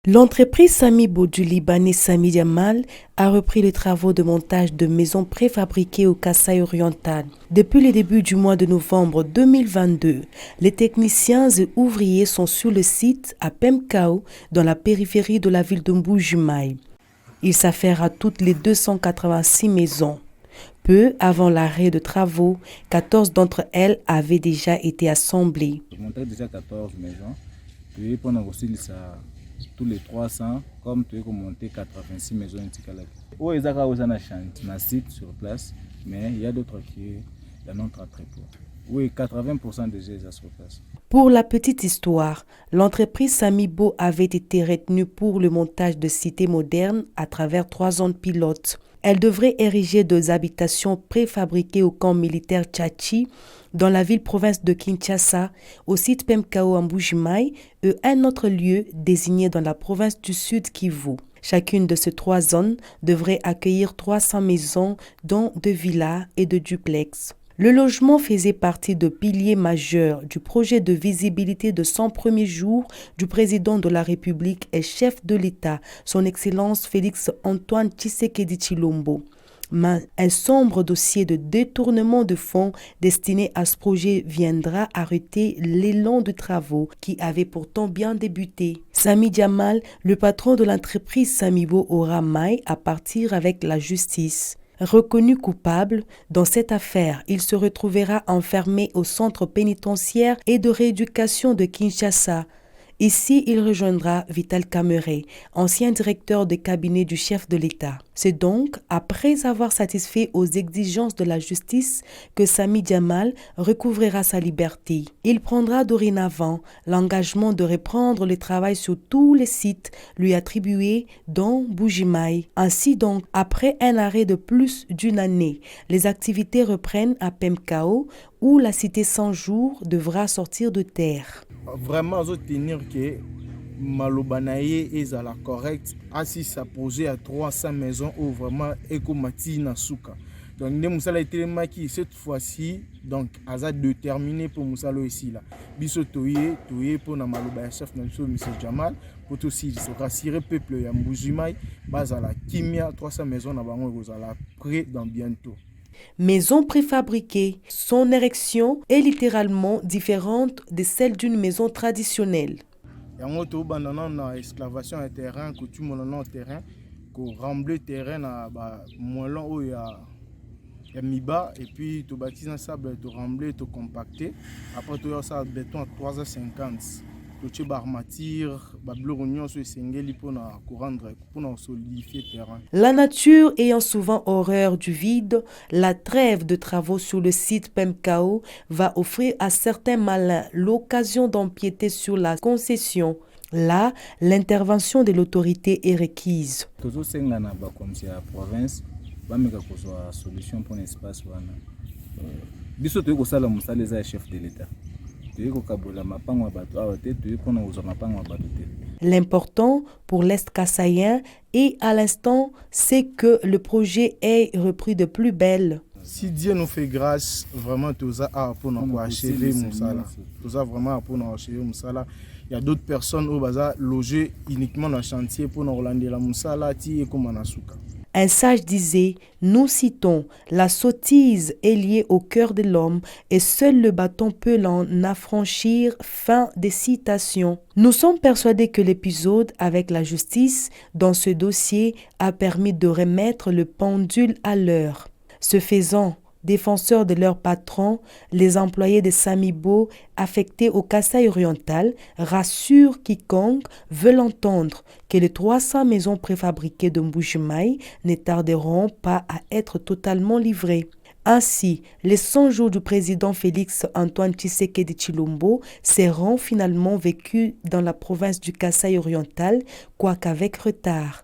L'entreprise Samibo du Libanais Sami Jamal a repris les travaux de montage de maisons préfabriquées au Kasaï oriental. Depuis le début du mois de novembre 2022, les techniciens et ouvriers sont sur le site à Pemkao, dans la périphérie de la ville de Mbujimaï. Ils s'affairent à toutes les 286 maisons. Peu avant l'arrêt de travaux, 14 d'entre elles avaient déjà été assemblées. Je montais déjà 14 maisons, puis pendant aussi tous les 300, comme tu as monté 86 maisons. Oui, ils ont un site sur place, mais il y a d'autres qui en ont très peu. Oui, 80% déjà sont sur place. Pour la petite histoire, l'entreprise Samibo avait été retenue pour le montage de cités modernes à travers 3 zones pilotes. Elle devrait ériger 2 habitations préfabriquées au camp militaire Tchachi, dans la ville-province de Kinshasa, au site Pemkao en Mbujimaï, et un autre lieu désigné dans la province du Sud Kivu. Chacune de ces 3 zones devrait accueillir 300 maisons, dont 2 villas et 2 duplex. Le logement faisait partie de piliers majeurs du projet de visibilité de 100 premiers jours du président de la République et chef de l'État, son Excellence Félix Antoine Tshisekedi Tshilombo. Mais un sombre dossier de détournement de fonds destiné à ce projet viendra arrêter l'élan de travaux qui avait pourtant bien débuté. Sami Jamal, le patron de l'entreprise Samibo, aura maille à partir avec la justice. Reconnu coupable, dans cette affaire, il se retrouvera enfermé au centre pénitentiaire et de rééducation de Kinshasa. Ici, il rejoindra Vital Kamerhe, ancien directeur de cabinet du chef de l'État. C'est donc après avoir satisfait aux exigences de la justice que Sami Jamal recouvrera sa liberté. Il prendra dorénavant l'engagement de reprendre le travail sur tous les sites lui attribués dont Mbujimaï. Ainsi donc, après un arrêt de plus d'1 année, les activités reprennent à Pemkao, où la cité 100 jours devra sortir de terre. Vraiment, je tenir que Malobanaye est la correcte. Assis sa projet à 300 maisons où vraiment Ekomati Nasuka. Donc, Moussala est qui cette fois-ci, donc, a déterminé pour Moussala ici là. Biso Toye pour na Malobaya chef Namso M. Jamal, pour aussi se rassurer peuple ya Mbujimaï, base à la Kimia, 300 maisons na bango rozala près dans bientôt. Maison préfabriquée, son érection est littéralement différente de celle d'une maison traditionnelle. Il y a une excavation de terrain, coutume de terrain, pour rembler le terrain à moellon où il y a miba, et puis tu bâtis un sable, tu rembler, tu compacter. Après tu as ça béton à 350. Tu as armature, pour solidifier le terrain. La nature ayant souvent horreur du vide, la trêve de travaux sur le site Pemkao va offrir à certains malins l'occasion d'empiéter sur la concession. Là, l'intervention de l'autorité est requise. Toujours c'est la province, va me solution pour l'espace. Biso tu es sala musala chef de l'État. L'important pour l'Est kassaïen et à l'instant, c'est que le projet ait repris de plus belle. Si Dieu nous fait grâce, vraiment tout ça pour nous achever Moussala. Tout ça vraiment pour nous achever Moussala. Il y a d'autres personnes au bazar logées uniquement dans le chantier pour nous relander la Moussala et comme Manasuka. Un sage disait, nous citons, la sottise est liée au cœur de l'homme et seul le bâton peut l'en affranchir. Fin des citations. Nous sommes persuadés que l'épisode avec la justice dans ce dossier a permis de remettre le pendule à l'heure. Ce faisant, défenseurs de leur patron, les employés de Samibo affectés au Kasaï oriental rassurent quiconque veut l'entendre que les 300 maisons préfabriquées de Mbujimaï ne tarderont pas à être totalement livrées. Ainsi, les 100 jours du président Félix Antoine Tshisekedi Tshilombo seront finalement vécus dans la province du Kasaï oriental, quoiqu'avec retard.